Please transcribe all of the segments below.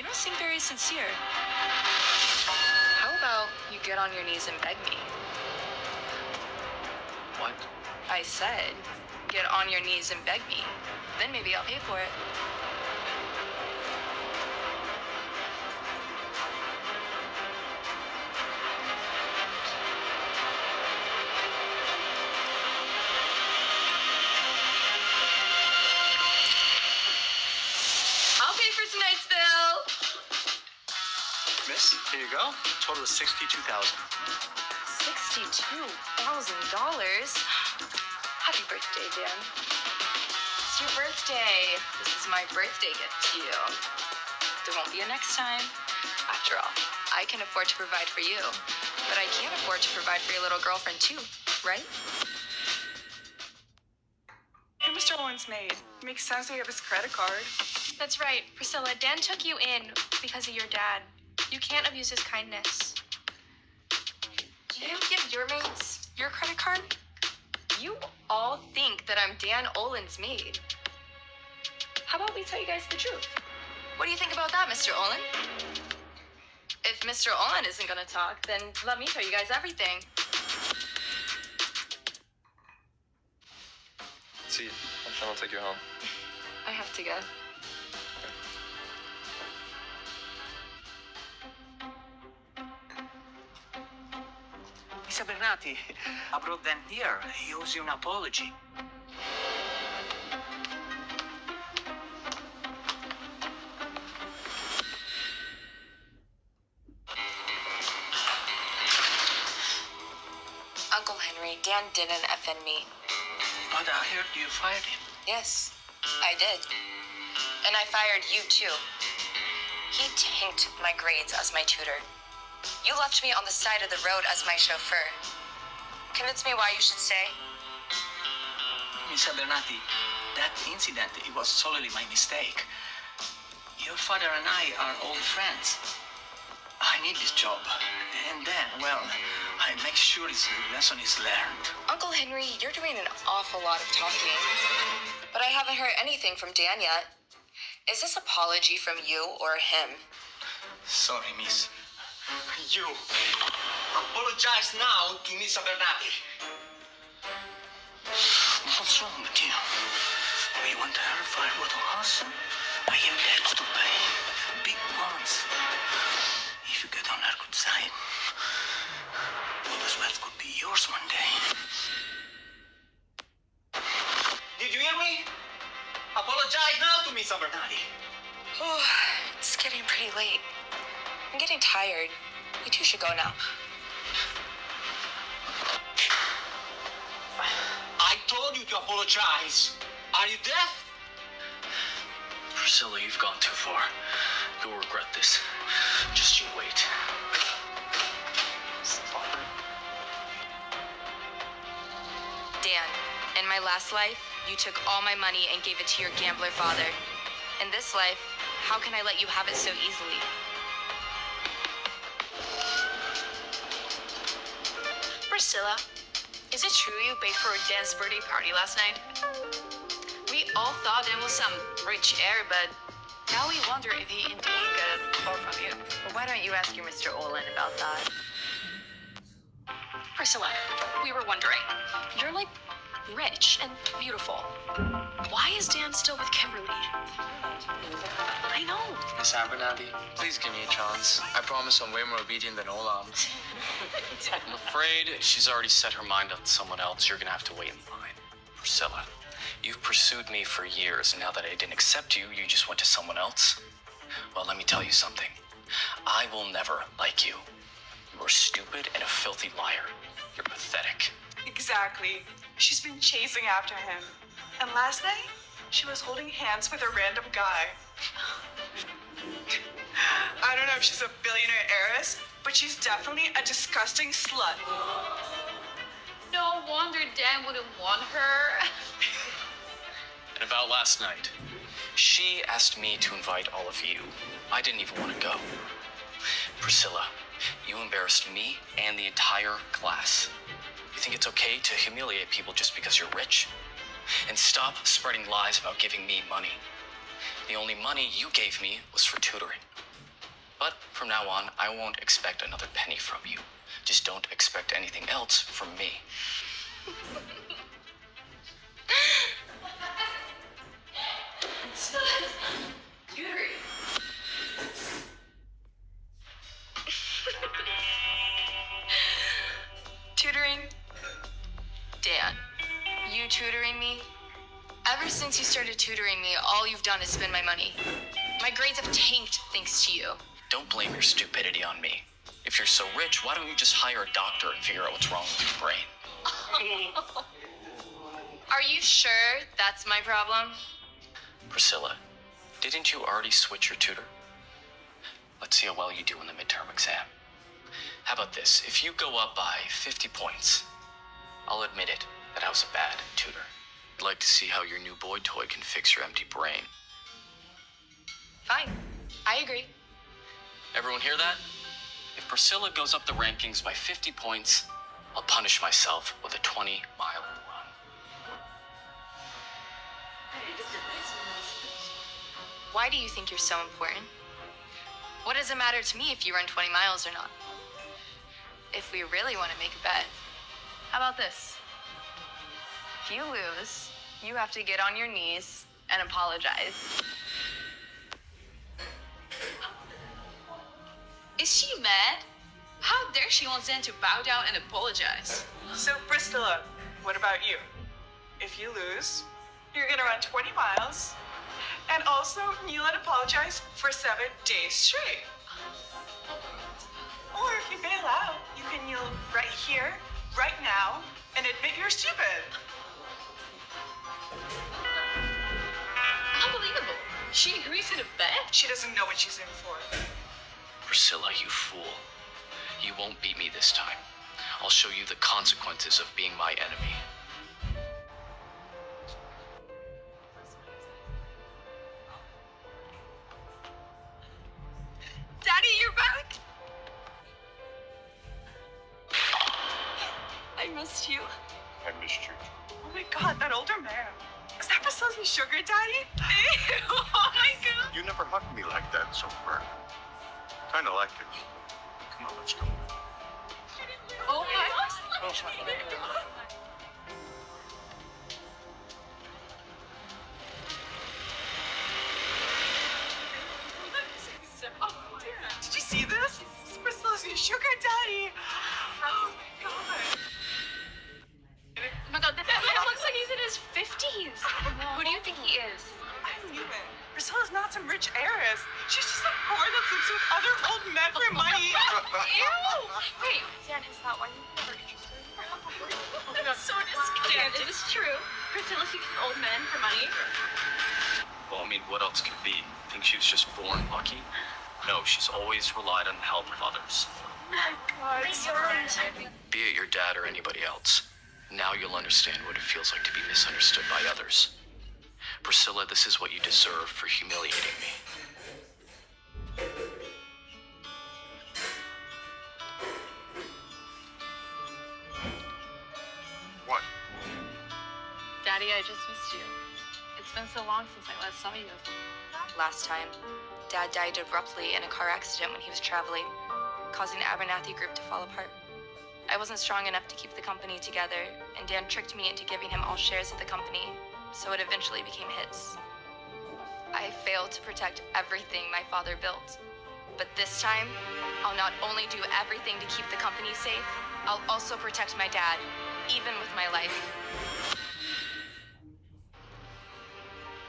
You don't seem very sincere. How about you get on your knees and beg me? What? I said, get on your knees and beg me. Then maybe I'll pay for it. I'll pay for tonight's bill. Miss, here you go. Total is $62,000. $62,000? Happy birthday, Dan. It's your birthday. This is my birthday gift to you. There won't be a next time. After all, I can afford to provide for you, but I can't afford to provide for your little girlfriend too, right? You're Mr. Owen's maid. Makes sense we have his credit card. That's right, Priscilla. Dan took you in because of your dad. You can't abuse his kindness. Do you give your maids your credit card? You all think that I'm Dan Olin's maid. How about we tell you guys the truth? What do you think about that, Mr. Olin? If Mr. Olin isn't gonna talk, then let me tell you guys everything. See, I'm trying to take you home. I have to go. Mr. Bernati, I brought them here. He owes you an apology. Uncle Henry, Dan didn't offend me. But I heard you fired him. Yes, I did. And I fired you too. He tanked my grades as my tutor. You left me on the side of the road as my chauffeur. Convince me why you should stay. Mr. Bernati, that incident, it was solely my mistake. Your father and I are old friends. I need this job. And then, well, I make sure his lesson is learned. Uncle Henry, you're doing an awful lot of talking. But I haven't heard anything from Dan yet. Is this apology from you or him? Sorry, miss. You apologize now to Mr. Bernati. What's wrong with you? We want to verify what us? I have debts to pay. Big ones. If you get on our good side, all this wealth could be yours one day. Did you hear me? Apologize now to Mr. Bernati. Oh, it's getting pretty late. I'm getting tired. You two should go now. I told you to apologize. Are you deaf? Priscilla, you've gone too far. You'll regret this. Just you wait. Dan, in my last life, you took all my money and gave it to your gambler father. In this life, how can I let you have it so easily? Priscilla, is it true you paid for Dan's birthday party last night? We all thought Dan was some rich heir, but now we wonder if he indeed got a call from you. Well, why don't you ask your Mr. Olin about that? Priscilla, we were wondering. You're like rich and beautiful. Why is Dan still with Kimberly? I know. Miss Abernathy, please give me a chance. I promise I'm way more obedient than Olam. I'm afraid she's already set her mind on someone else. You're gonna have to wait in line. Priscilla, you've pursued me for years, and now that I didn't accept you, you just went to someone else? Well, let me tell you something. I will never like you. You're stupid and a filthy liar. You're pathetic. Exactly. She's been chasing after him. And last night, she was holding hands with a random guy. I don't know if she's a billionaire heiress, but she's definitely a disgusting slut. No wonder Dan wouldn't want her. And about last night, she asked me to invite all of you. I didn't even want to go. Priscilla, you embarrassed me and the entire class. You think it's okay to humiliate people just because you're rich? And stop spreading lies about giving me money. The only money you gave me was for tutoring. But from now on, I won't expect another penny from you. Just don't expect anything else from me. Tutoring? Dan, you tutoring me? Ever since you started tutoring me, all you've done is spend my money. My grades have tanked thanks to you. Don't blame your stupidity on me. If you're so rich, why don't you just hire a doctor and figure out what's wrong with your brain? Are you sure that's my problem? Priscilla, didn't you already switch your tutor? Let's see how well you do in the midterm exam. How about this? If you go up by 50 points, I'll admit it, that I was a bad tutor. I'd like to see how your new boy toy can fix your empty brain. Fine. I agree. Everyone hear that? If Priscilla goes up the rankings by 50 points, I'll punish myself with a 20-mile run. Why do you think you're so important? What does it matter to me if you run 20 miles or not? If we really want to make a bet, how about this? If you lose, you have to get on your knees and apologize. Is she mad? How dare she want Dan to bow down and apologize? So, Priscilla, what about you? If you lose, you're gonna run 20 miles and also kneel and apologize for 7 days straight. Or if you bail out, you can kneel right here, right now, and admit you're stupid. Unbelievable. She agrees to the bet? She doesn't know what she's in for. Priscilla, you fool. You won't beat me this time. I'll show you the consequences of being my enemy. Daddy, you're back! I missed you. I missed you. Oh my god, that older man. Is that Priscilla's sugar daddy? Ew, oh my god. You never hugged me like that so far. Kinda like it. Come on, let's go. Oh my Did you see this? This is Priscilla's new sugar daddy. Oh my god. Oh my god, that man looks like he's in his 50s. Who do you think he is? I knew it. Priscilla's not some rich heiress. She's just a whore that sleeps with other old men for money. Ew! Wait, Dan, is that why you were interested? That's so disgusting. Dan, it is true. Priscilla seeks old men for money. Well, I mean, what else could it be? Think she was just born lucky? No, she's always relied on the help of others. Be it your dad or anybody else. Now you'll understand what it feels like to be misunderstood by others. Priscilla, this is what you deserve for humiliating me. What? Daddy, I just missed you. It's been so long since I last saw you. Last time, Dad died abruptly in a car accident when he was traveling, causing the Abernathy group to fall apart. I wasn't strong enough to keep the company together, and Dan tricked me into giving him all shares of the company, so it eventually became his. I failed to protect everything my father built. But this time, I'll not only do everything to keep the company safe, I'll also protect my dad, even with my life.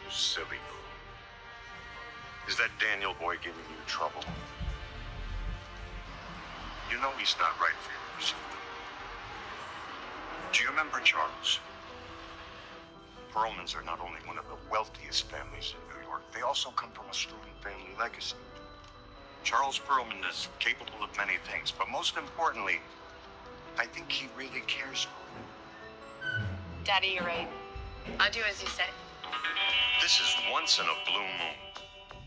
You silly. Is that Daniel boy giving you trouble? You know he's not right for you, Priscilla. Do you remember Charles? Perlmans are not only one of the wealthiest families in New York, they also come from a strong family legacy. Charles Perlman is capable of many things, but most importantly, I think he really cares for you. Daddy, you're right. I'll do as you say. This is once in a blue moon.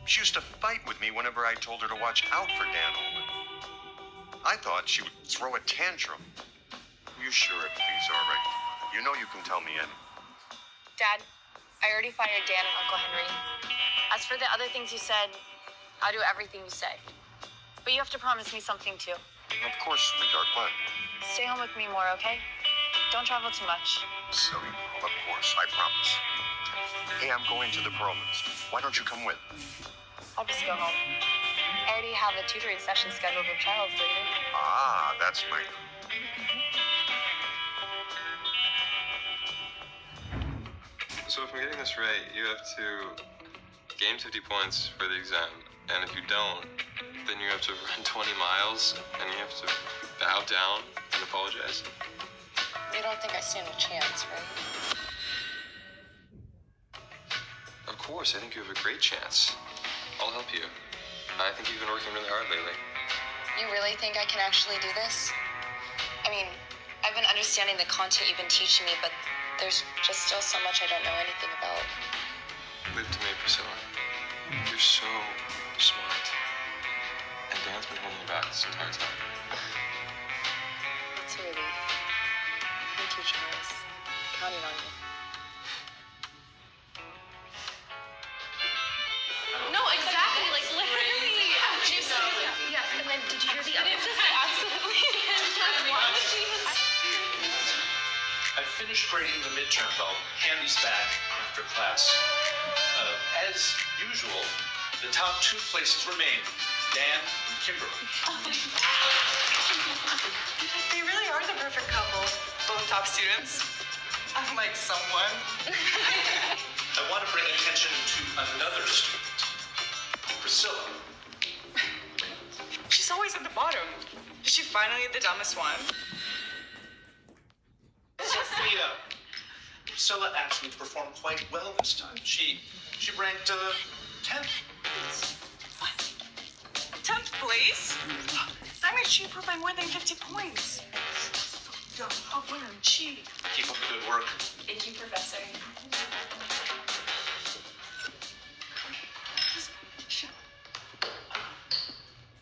She used to fight with me whenever I told her to watch out for Dan Olin. I thought she would throw a tantrum. You sure everything's all right? You know you can tell me anything. Dad, I already fired Dan and Uncle Henry. As for the other things you said, I'll do everything you say. But you have to promise me something too. Of course, sweetheart. What? Stay home with me more, okay? Don't travel too much. Silly. Of course, I promise. Hey, I'm going to the Perlmans. Why don't you come with? I'll just go home. I already have a tutoring session scheduled with Charles later. Ah, that's my... So if I'm getting this right, you have to gain 50 points for the exam, and if you don't, then you have to run 20 miles, and you have to bow down and apologize. You don't think I stand a chance, right? Of course, I think you have a great chance. I'll help you. I think you've been working really hard lately. You really think I can actually do this? I mean, I've been understanding the content you've been teaching me, but there's just still so much I don't know anything about. Leave it to me, Priscilla. You're so smart. And Dan's been holding you back this entire time. It's a relief. Thank you, Charles. Counting on you. No, exactly. Like, literally. Yes, and then did you hear the other? It just absolutely. I finished grading the midterm while Candy's back after class. As usual, the top 2 places remain Dan and Kimberly. They really are the perfect couple. Both top students. Unlike someone. I want to bring attention to another student, Priscilla. She's always at the bottom. Is she finally the dumbest one? Sophia. Priscilla actually performed quite well this time. She ranked 10th. What? 10th place? That means she improved by more than 50 points. OMG. Keep up the good work. Thank you, Professor.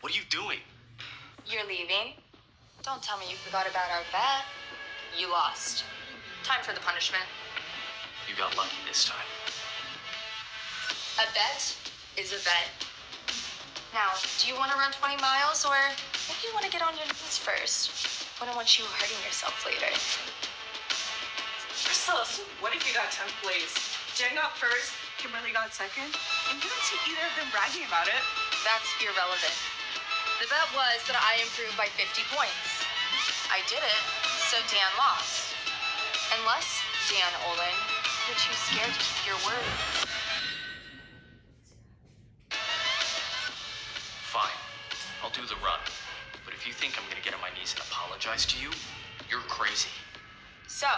What are you doing? You're leaving? Don't tell me you forgot about our bet. You lost. Time for the punishment. You got lucky this time. A bet is a bet. Now, do you want to run 20 miles, or maybe you want to get on your knees first? I don't want you hurting yourself later. Priscilla, so what if you got 10th place? Jen got first, Kimberly got second, and you don't see either of them bragging about it. That's irrelevant. The bet was that I improved by 50 points. I did it, so Dan lost. Unless, Dan Olin, you're too scared to keep your word. Fine. I'll do the run. But if you think I'm gonna get on my knees and apologize to you, you're crazy. So,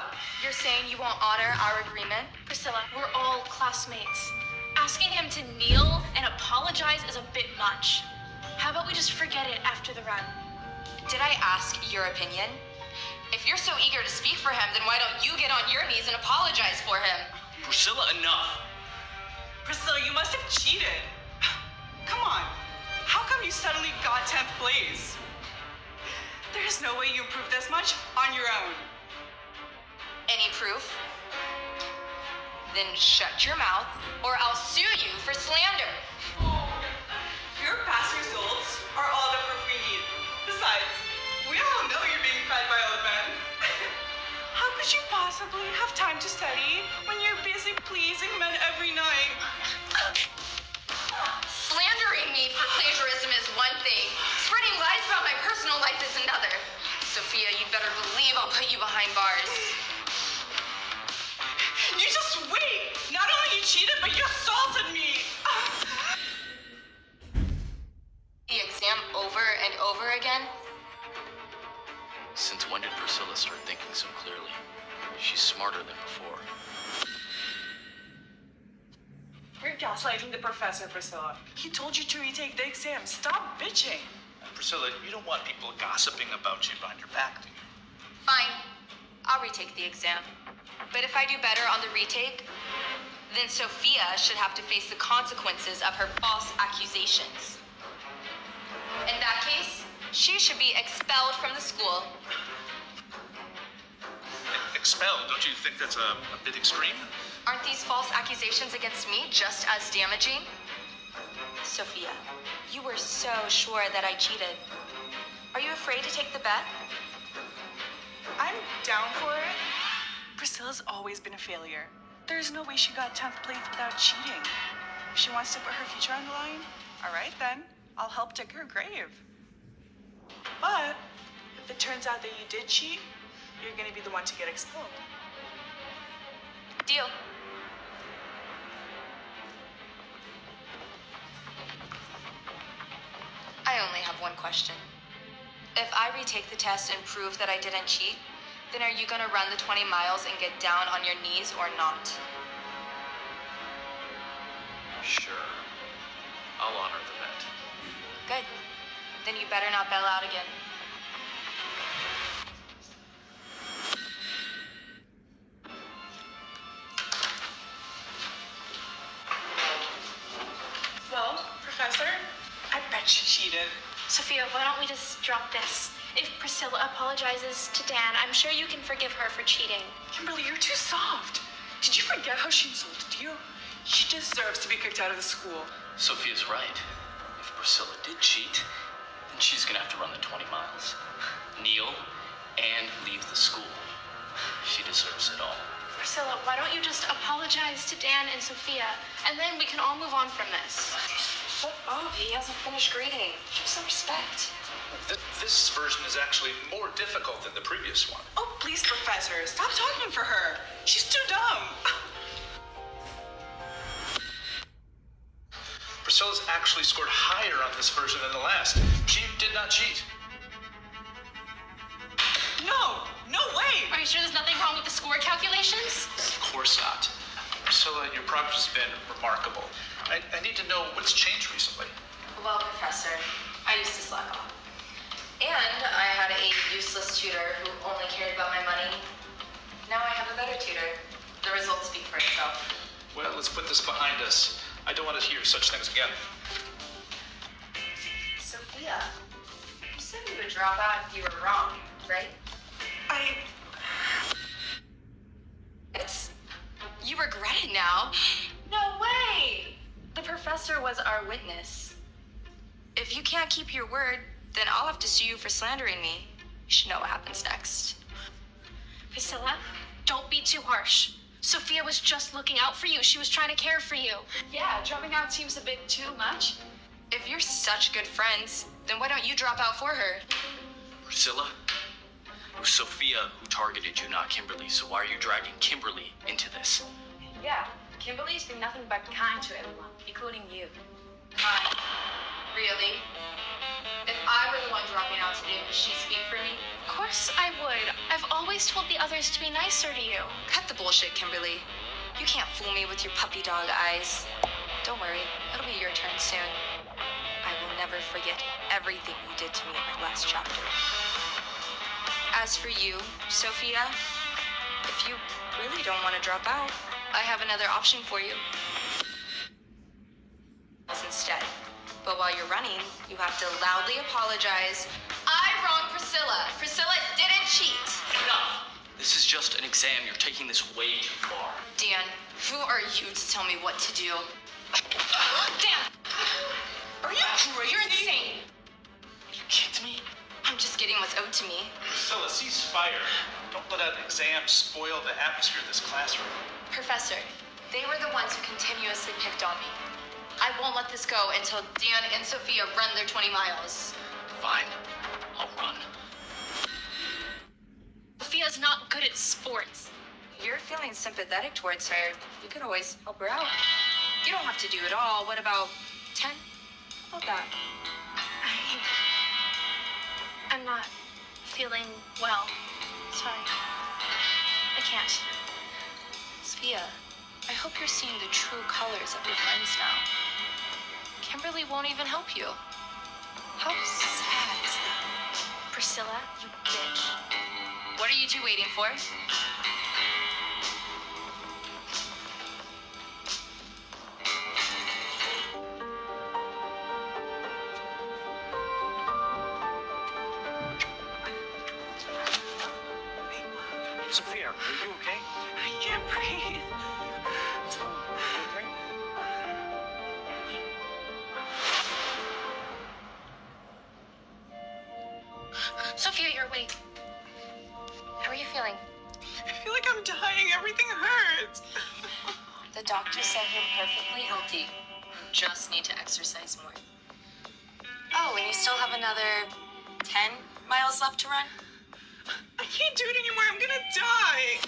you're saying you won't honor our agreement? Priscilla, we're all classmates. Asking him to kneel and apologize is a bit much. How about we just forget it after the run? Did I ask your opinion? If you're so eager to speak for him, then why don't you get on your knees and apologize for him? Priscilla, enough! Priscilla, you must have cheated. Come on. How come you suddenly got 10th place? There's no way you improved this much on your own. Any proof? Then shut your mouth, or I'll sue you for slander. Your past results are all the proof we need. Besides, we all know you're being fed by old men. How could you possibly have time to study when you're busy pleasing men every night? Slandering me for plagiarism is one thing. Spreading lies about my personal life is another. Sophia, you'd better believe I'll put you behind bars. You just wait! Not only you cheated, but you assaulted me! The exam over and over again? Since when did Priscilla start thinking so clearly? She's smarter than before. You're gaslighting the professor, Priscilla. He told you to retake the exam. Stop bitching. Priscilla, you don't want people gossiping about you behind your back, do you? Fine. I'll retake the exam. But if I do better on the retake, then Sophia should have to face the consequences of her false accusations. In that case, she should be expelled from the school. Expelled? Don't you think that's a bit extreme? Aren't these false accusations against me just as damaging? Sophia, you were so sure that I cheated. Are you afraid to take the bet? I'm down for it. Priscilla's always been a failure. There's no way she got 10th place without cheating. If she wants to put her future on the line, all right then, I'll help dig her grave. But if it turns out that you did cheat, you're gonna be the one to get expelled. Deal. I only have one question. If I retake the test and prove that I didn't cheat, then are you gonna run the 20 miles and get down on your knees or not? Sure. I'll honor the bet. Good. Then you better not bail out again. Well, Professor, I bet you cheated. Sophia, why don't we just drop this? If Priscilla apologizes to Dan, I'm sure you can forgive her for cheating. Kimberly, you're too soft. Did you forget how she insulted you? She deserves to be kicked out of the school. Sophia's right. If Priscilla did cheat, then she's gonna have to run the 20 miles, kneel, and leave the school. She deserves it all. Priscilla, why don't you just apologize to Dan and Sophia, and then we can all move on from this. Shut up. He hasn't finished grading. Show some respect. This version is actually more difficult than the previous one. Oh, please, Professor, stop talking for her. She's too dumb. Priscilla's actually scored higher on this version than the last. She did not cheat. No way. Are you sure there's nothing wrong with the score calculations? Of course not. Priscilla, your progress has been remarkable. I need to know what's changed recently. Well, Professor, I used to slack off. And I had a useless tutor who only cared about my money. Now I have a better tutor. The results speak for itself. Well, let's put this behind us. I don't want to hear such things again. Sophia, you said you would drop out if you were wrong, right? You regret it now? No way! The professor was our witness. If you can't keep your word, then I'll have to sue you for slandering me. You should know what happens next. Priscilla, don't be too harsh. Sophia was just looking out for you. She was trying to care for you. Yeah, dropping out seems a bit too much. If you're such good friends, then why don't you drop out for her? Priscilla, it was Sophia who targeted you, not Kimberly, so why are you dragging Kimberly into this? Yeah, Kimberly's been nothing but kind to everyone, including you. Kind? Really? If I were the one dropping out today, would she speak for me? Of course I would. I've always told the others to be nicer to you. Cut the bullshit, Kimberly. You can't fool me with your puppy dog eyes. Don't worry, it'll be your turn soon. I will never forget everything you did to me in my last chapter. As for you, Sophia, if you really don't want to drop out, I have another option for you. Instead. But while you're running, you have to loudly apologize. I wronged Priscilla. Priscilla didn't cheat. Enough! This is just an exam. You're taking this way too far. Dan, who are you to tell me what to do? Dan! Are you crazy? You're insane. You kidding me? I'm just getting what's owed to me. Priscilla, cease fire. Don't let an exam spoil the atmosphere of this classroom. Professor, they were the ones who continuously picked on me. I won't let this go until Dan and Sophia run their 20 miles. Fine. I'll run. Sophia's not good at sports. You're feeling sympathetic towards her. You could always help her out. You don't have to do it all. What about 10? How about that? I'm not feeling well. Sorry. I can't. Sophia, I hope you're seeing the true colors of your friends now. Kimberly won't even help you. How sad is that? Priscilla, you bitch. What are you two waiting for? Sophia, are you okay? I can't breathe. Sophia, you're awake. How are you feeling? I feel like I'm dying. Everything hurts. The doctor said you're perfectly healthy. Just need to exercise more. Oh, and you still have another 10 miles left to run? I can't do it anymore. I'm gonna die.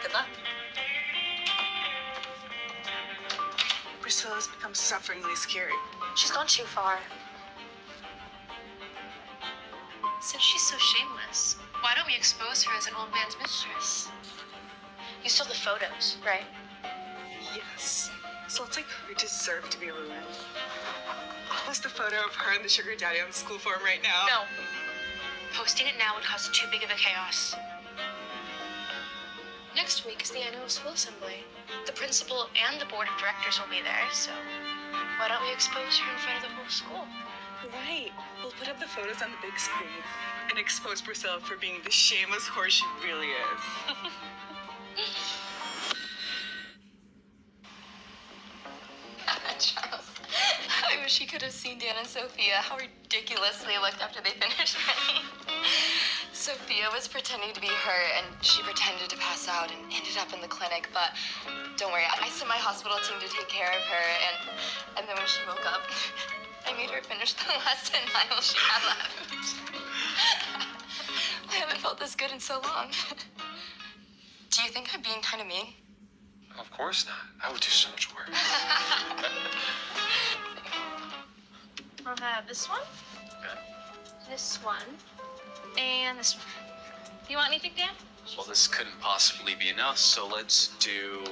Good luck. Priscilla's become sufferingly scary. She's gone too far. Since she's so shameless, why don't we expose her as an old man's mistress? You saw the photos, right? Yes. So it's like her deserve to be ruined. I'll post the photo of her and the sugar daddy on the school forum right now. No. Posting it now would cause too big of a chaos. Next week is the annual school assembly. The principal and the board of directors will be there, so why don't we expose her in front of the whole school? Right. We'll put up the photos on the big screen and expose Priscilla for being the shameless whore she really is. Charles, I wish you could have seen Dan and Sophia, how ridiculous they looked after they finished running. Sophia was pretending to be her, and she pretended to pass out and ended up in the clinic, but don't worry, I sent my hospital team to take care of her, and then when she woke up, I made her finish the last 10 miles she had left. I haven't felt this good in so long. Do you think I'm being kind of mean? Of course not. I would do so much work. I'll have this one, this one, and this one. Do you want anything, Dan? Well, this couldn't possibly be enough, so let's do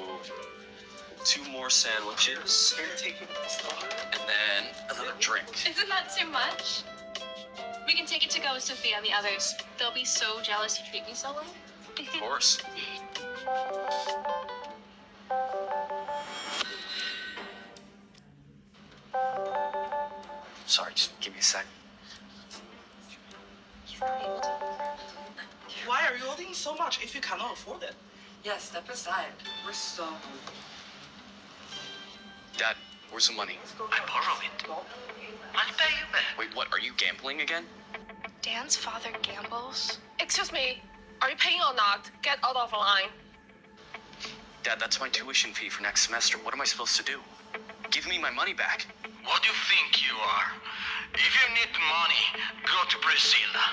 2 more sandwiches and then another drink. Isn't that too much? We can take it to go with Sophia and the others. They'll be so jealous you treat me so well. Of course. Sorry, just give me a sec. Why are you holding so much if you cannot afford it? Yeah, step aside. We're so... Dad, where's the money? I borrow it. I'll pay you back. Wait, what? Are you gambling again? Dan's father gambles? Excuse me, are you paying or not? Get out of line. Dad, that's my tuition fee for next semester. What am I supposed to do? Give me my money back. What do you think you are? If you need money, go to Priscilla.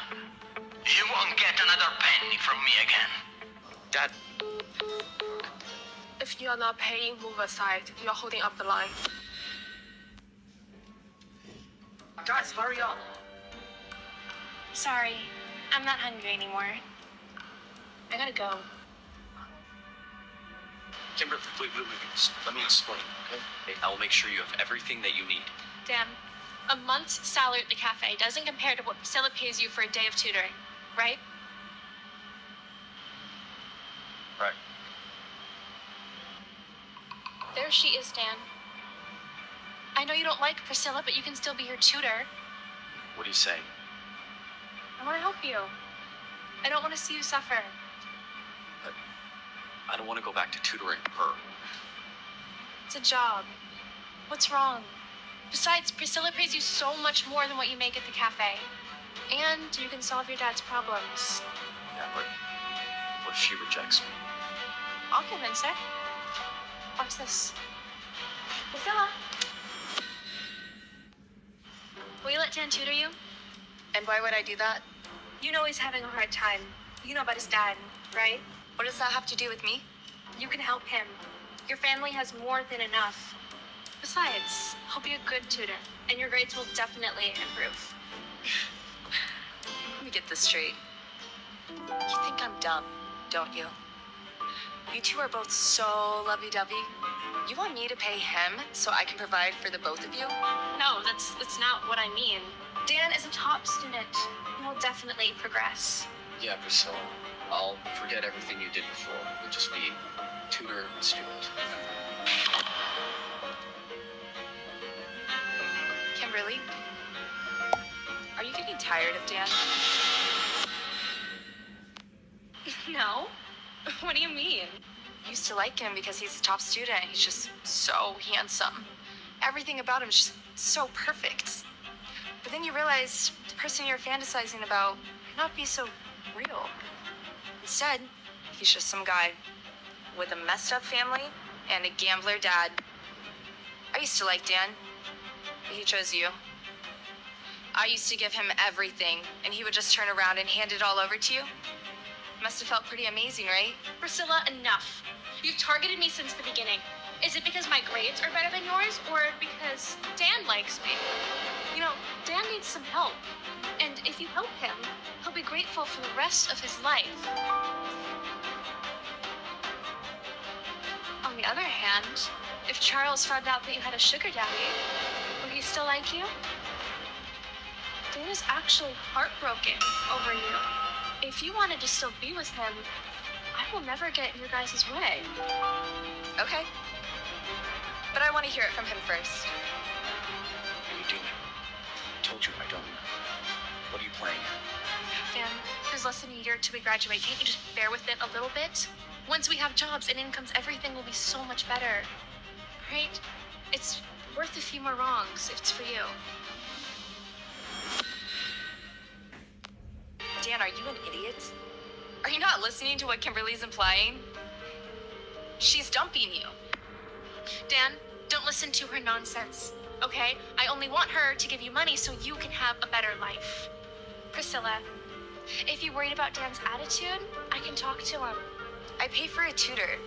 You won't get another penny from me again. Dad, If you are not paying, move aside. You're holding up the line. Guys, hurry up. Sorry, I'm not hungry anymore. I gotta go. Kimber, wait. Let me explain, okay? I will make sure you have everything that you need. Dan, a month's salary at the cafe doesn't compare to what Priscilla pays you for a day of tutoring, right? Right. There she is, Dan. I know you don't like Priscilla, but you can still be her tutor. What are you saying? I want to help you. I don't want to see you suffer. I don't want to go back to tutoring her. It's a job. What's wrong? Besides, Priscilla pays you so much more than what you make at the cafe. And you can solve your dad's problems. Yeah, but what if she rejects me? I'll convince her. Watch this. Priscilla. Will you let Dan tutor you? And why would I do that? You know he's having a hard time. You know about his dad, right? What does that have to do with me? You can help him. Your family has more than enough. Besides, he'll be a good tutor, and your grades will definitely improve. Let me get this straight. You think I'm dumb, don't you? You two are both so lovey-dovey. You want me to pay him so I can provide for the both of you? No, that's not what I mean. Dan is a top student. He will definitely progress. Yeah, Priscilla. I'll forget everything you did before. We'll just be tutor and student. Kimberly, are you getting tired of Dan? No. What do you mean? Used to like him because he's a top student. He's just so handsome. Everything about him is just so perfect. But then you realize the person you're fantasizing about might not be so real. Instead, he's just some guy with a messed up family and a gambler dad. I used to like Dan, but he chose you. I used to give him everything, and he would just turn around and hand it all over to you. Must have felt pretty amazing, right? Priscilla, enough. You've targeted me since the beginning. Is it because my grades are better than yours, or because Dan likes me? You know, Dan needs some help. And if you help him, he'll be grateful for the rest of his life. On the other hand, if Charles found out that you had a sugar daddy, would he still like you? Dan is actually heartbroken over you. If you wanted to still be with him, I will never get in your guys' way. Okay. But I want to hear it from him first. What are you doing? I told you I don't know. What are you playing? Dan, there's less than a year till we graduate. Can't you just bear with it a little bit? Once we have jobs and incomes, everything will be so much better. Right? It's worth a few more wrongs if it's for you. Dan, are you an idiot? Are you not listening to what Kimberly's implying? She's dumping you. Dan, don't listen to her nonsense, okay? I only want her to give you money so you can have a better life. Priscilla, if you're worried about Dan's attitude, I can talk to him. I pay for a tutor.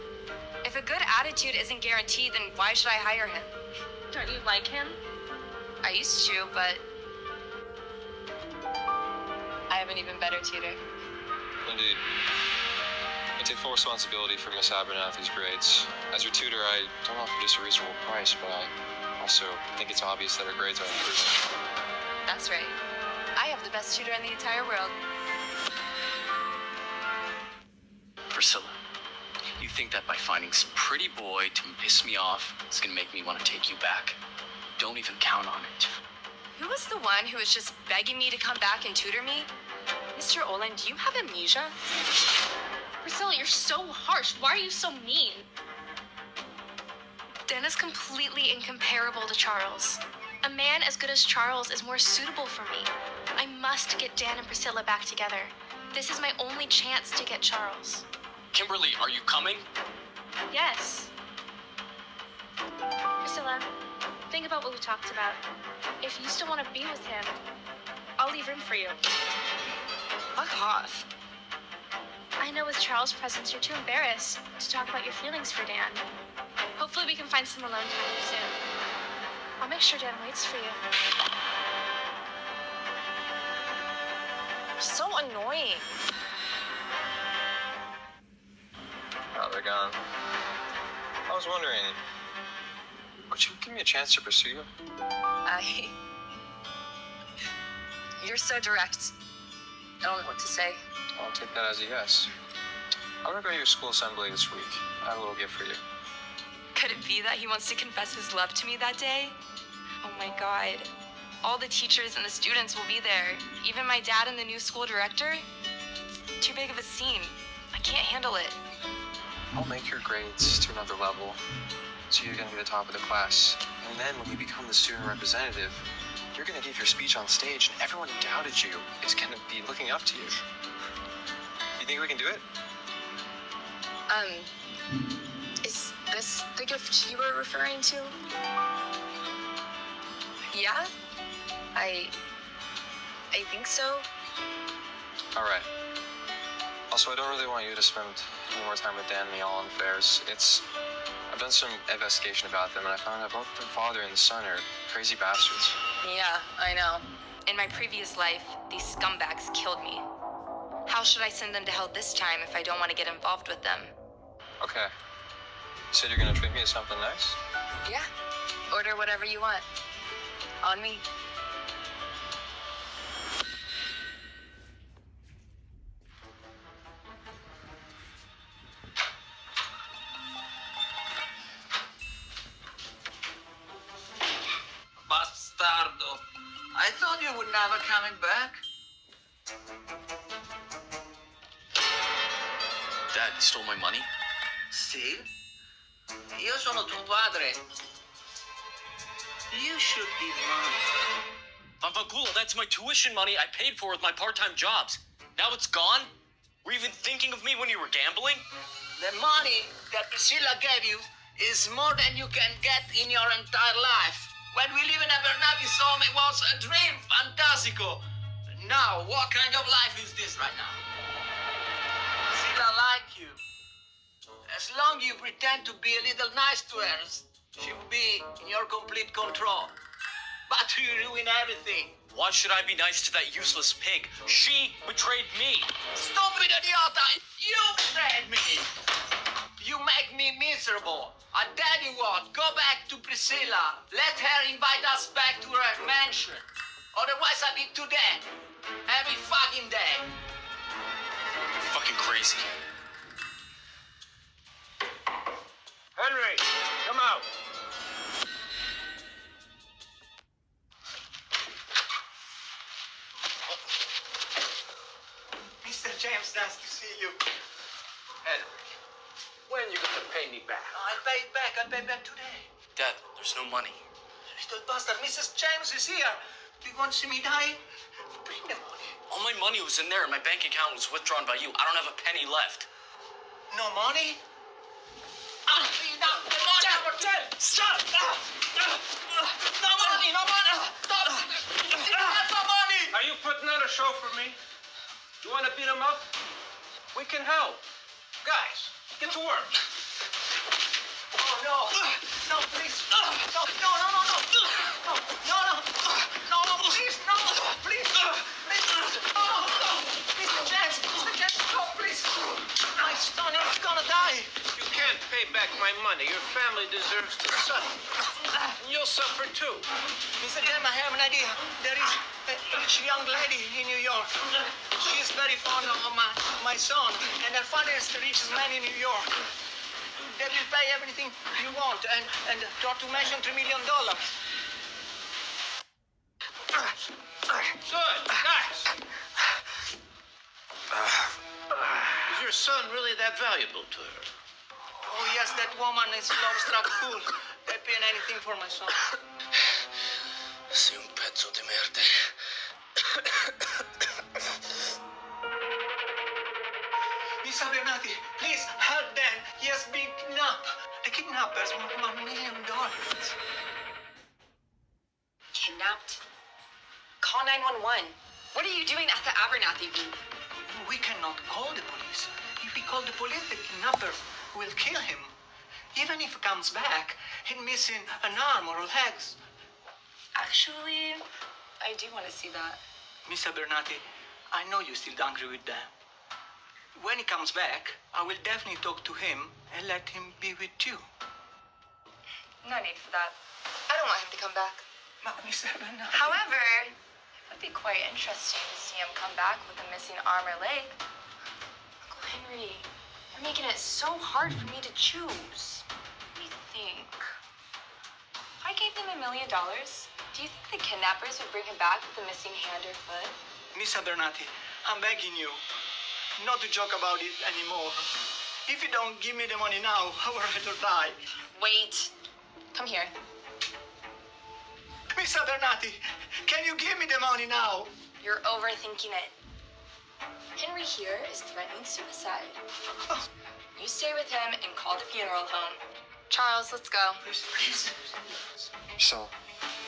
If a good attitude isn't guaranteed, then why should I hire him? Don't you like him? I used to, but I have an even better tutor. Indeed. I take full responsibility for Miss Abernathy's grades. As your tutor, I don't offer just a reasonable price, but I also think it's obvious that her grades are improving. That's right. I have the best tutor in the entire world. Priscilla, you think that by finding some pretty boy to piss me off is gonna make me want to take you back? Don't even count on it. Who was the one who was just begging me to come back and tutor me? Mr. Olin, do you have amnesia? Priscilla, you're so harsh. Why are you so mean? Dan is completely incomparable to Charles. A man as good as Charles is more suitable for me. I must get Dan and Priscilla back together. This is my only chance to get Charles. Kimberly, are you coming? Yes. Priscilla, think about what we talked about. If you still want to be with him, I'll leave room for you. Fuck off. I know with Charles' presence, you're too embarrassed to talk about your feelings for Dan. Hopefully we can find some alone time soon. I'll make sure Dan waits for you. You're so annoying. Oh, they're gone. I was wondering, would you give me a chance to pursue you? You're so direct. I don't know what to say. I'll take that as a yes. I'm gonna go to your school assembly this week. I have a little gift for you. Could it be that he wants to confess his love to me that day? Oh my God. All the teachers and the students will be there. Even my dad and the new school director. It's too big of a scene. I can't handle it. I'll make your grades to another level, so you're gonna be the top of the class. And then when you become the student representative, you're gonna give your speech on stage, and everyone who doubted you is gonna be looking up to you. You think we can do it? Is this the gift you were referring to? Yeah? I think so. All right. Also, I don't really want you to spend any more time with Dan and the Allen affairs. I've done some investigation about them, and I found out both the father and the son are crazy bastards. Yeah, I know. In my previous life, these scumbags killed me. How should I send them to hell this time if I don't want to get involved with them? Okay. You said you're gonna treat me to something nice? Yeah. Order whatever you want. On me. Bastardo. I thought you were never coming back. Dad, you stole my money? Sì? Io sono tuo padre. You should be money. Vavagula, that's my tuition money I paid for with my part-time jobs. Now it's gone? Were you even thinking of me when you were gambling? The money that Priscilla gave you is more than you can get in your entire life. When we live in Abernathy's home, it was a dream, fantastico. Now, what kind of life is this right now? Priscilla like you. As long you pretend to be a little nice to her, she will be in your complete control. But you ruin everything. Why should I be nice to that useless pig? She betrayed me. Stupid idiota! You betrayed me! You make me miserable. I tell you what, go back to Priscilla. Let her invite us back to her mansion. Otherwise I'll be to death. Every fucking day. You're fucking crazy. Henry, come out. Mr. James, nice to see you. Henry, when you gonna pay me back? I'll pay back today. Dad, there's no money. Little bastard, Mrs. James is here. Do you want to see me dying? Bring the money. All my money was in there and my bank account was withdrawn by you. I don't have a penny left. No money? I'll clean up the money. Stop! No money, no money! Stop! No money! Are you putting on a show for me? You want to beat him up? We can help. Guys, get to work. Oh, no. No, please. No, no, no, no, no. No, no, no. No, no, please, no. Please. Please. No, no. Mr. James, no, please. My son is gonna die. You can't pay back my money. Your family deserves to suffer. You'll suffer too. Mr. James, I have an idea. There is a rich young lady in New York. She is very fond of my son, and her father is the richest man in New York. They will pay everything you want, and not to mention $3 million. Good, nice. Is your son really that valuable to her? Oh, yes, that woman is love-struck fool. They'd pay anything for my son. Sei un pezzo di merda. Miss Abernathy, please help Dan. He has been kidnapped. The kidnappers want $1 million. Kidnapped? Call 911. What are you doing at the Abernathy group? We cannot call the police. If we call the police, the kidnappers will kill him. Even if he comes back, he's missing an arm or legs. Actually, I do want to see that. Miss Abernathy, I know you're still angry with them. When he comes back, I will definitely talk to him and let him be with you. No need for that. I don't want him to come back. Miss Abernathy. However, it would be quite interesting to see him come back with a missing arm or leg. Uncle Henry, you're making it so hard for me to choose. What do you think? If I gave them $1 million, do you think the kidnappers would bring him back with a missing hand or foot? Miss Abernathy, I'm begging you not to joke about it anymore. If you don't give me the money now, I will rather die. Wait. Come here. Miss Abernathy, can you give me the money now? You're overthinking it. Henry here is threatening suicide. You stay with him and call the funeral home. Charles, let's go. Please. So,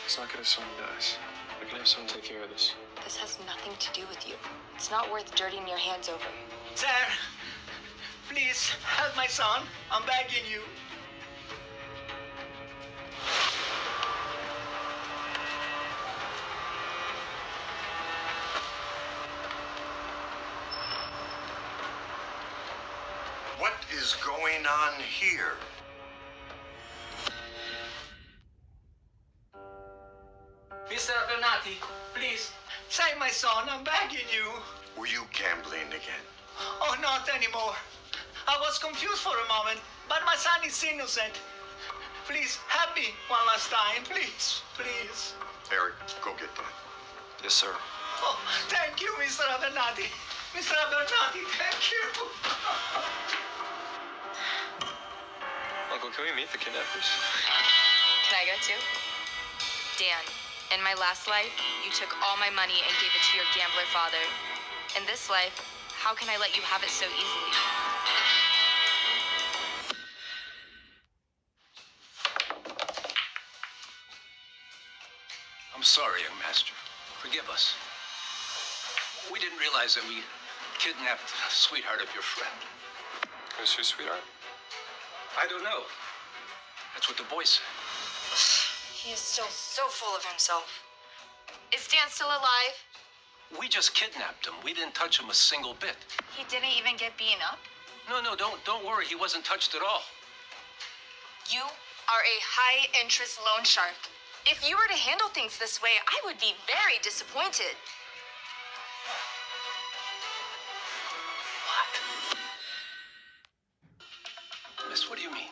it's not good if someone dies. We can have someone take care of this. This has nothing to do with you. It's not worth dirtying your hands over. Sir, please help my son. I'm begging you. What is going on here? Mr. Abernathy, please, save my son. I'm begging you. Were you gambling again? Oh, not anymore. I was confused for a moment, but my son is innocent. Please, help me one last time. Please, please. Eric, go get them. Yes, sir. Oh, thank you, Mr. Abernathy. Mr. Abernathy, thank you. Uncle, can we meet the kidnappers? Can I go too? Dan, In my last life, you took all my money and gave it to your gambler father. In this life, how can I let you have it so easily? I'm sorry, young master. Forgive us. We didn't realize that we kidnapped the sweetheart of your friend. Who's your sweetheart? I don't know. That's what the boy said. He is still so full of himself. Is Dan still alive? We just kidnapped him. We didn't touch him a single bit. He didn't even get beaten up? No, don't worry. He wasn't touched at all. You are a high-interest loan shark. If you were to handle things this way, I would be very disappointed. What? Miss, what do you mean?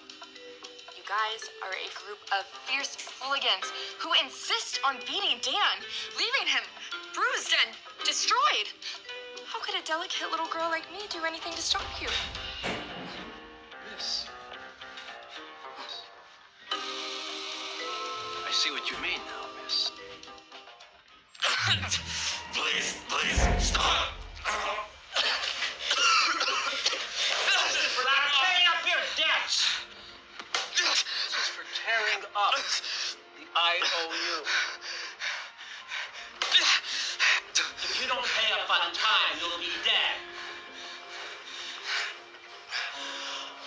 You guys are a group of fierce hooligans who insist on beating Dan, leaving him bruised and destroyed. How could a delicate little girl like me do anything to stop you? Miss. I see what you mean now, miss. Please, stop! This is for not paying up your debts! This is for tearing up the IOU. If you don't pay up on time, you'll be dead.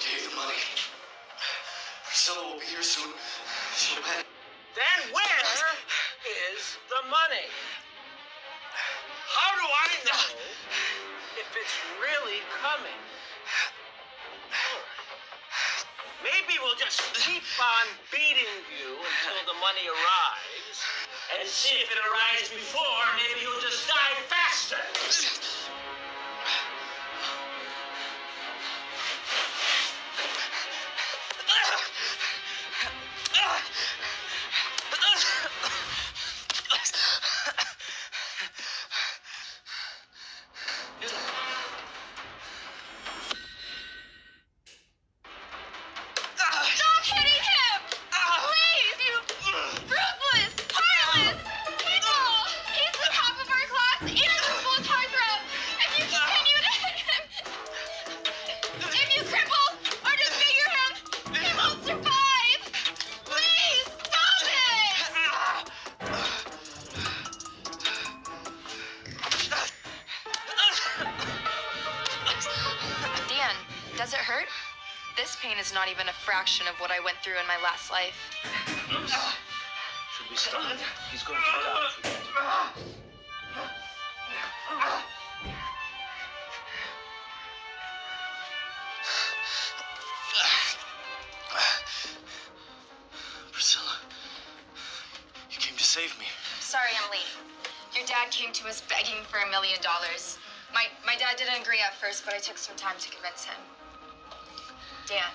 Take the money. Priscilla will be here soon. She'll pay. Then where is the money? How do I know if it's really coming? Maybe we'll just keep on beating you until the money arrives, and see if it arrives before, maybe you'll just die faster. Stop hitting him! Please, you ruthless, heartless people! He's the top of our class and the most heartthrob. If you continue to hit him, if you cripple or disfigure him, he won't survive. Please, stop it! Dan, does it hurt? This pain is not even a fraction of what I went through in my last life. Should we start? He's going to cut out. Priscilla, you came to save me. Sorry I'm late. Your dad came to us begging for $1 million. My dad didn't agree at first, but I took some time to convince him. Dan,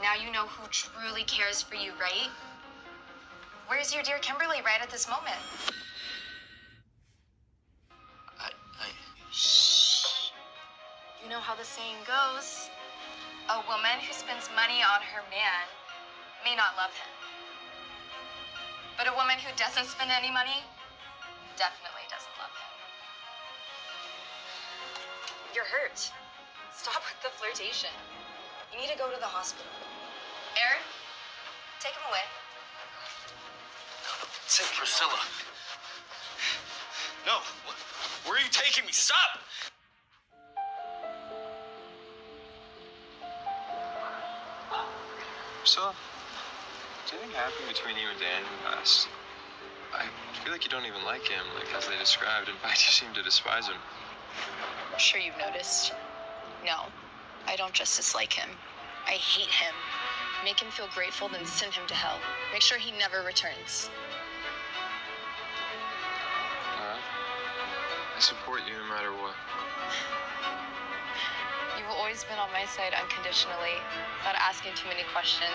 now you know who truly cares for you, right? Where's your dear Kimberly right at this moment? Shh. You know how the saying goes. A woman who spends money on her man may not love him. But a woman who doesn't spend any money definitely doesn't love him. You're hurt. Stop with the flirtation. You need to go to the hospital. Aaron, take him away. Take Priscilla. No. Where are you taking me? Stop! Priscilla, did anything happen between you and Dan in the past? I feel like you don't even like him, like as they described. In fact, you seem to despise him. I'm sure you've noticed. No, I don't just dislike him. I hate him. Make him feel grateful, then send him to hell. Make sure he never returns. I support you no matter what. You've always been on my side unconditionally, not asking too many questions.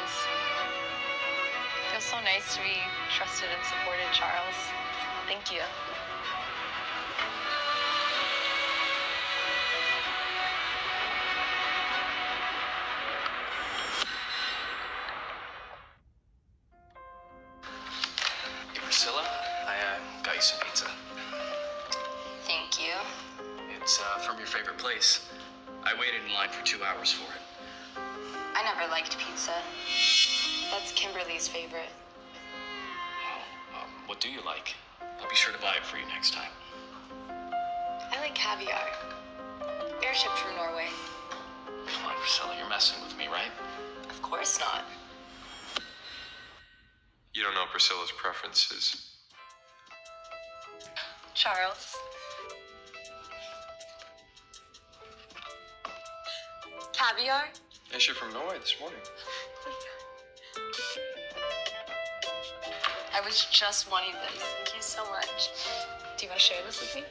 It feels so nice to be trusted and supported, Charles. Thank you. Priscilla, I got you some pizza. Thank you. It's from your favorite place. I waited in line for 2 hours for it. I never liked pizza. That's Kimberly's favorite. What do you like? I'll be sure to buy it for you next time. I like caviar. Airship from Norway. Come on, Priscilla, you're messing with me, right? Of course not. You don't know Priscilla's preferences. Charles. Caviar? Airship from Norway this morning. I was just wanting this. Thank you so much. Do you want to share this with me?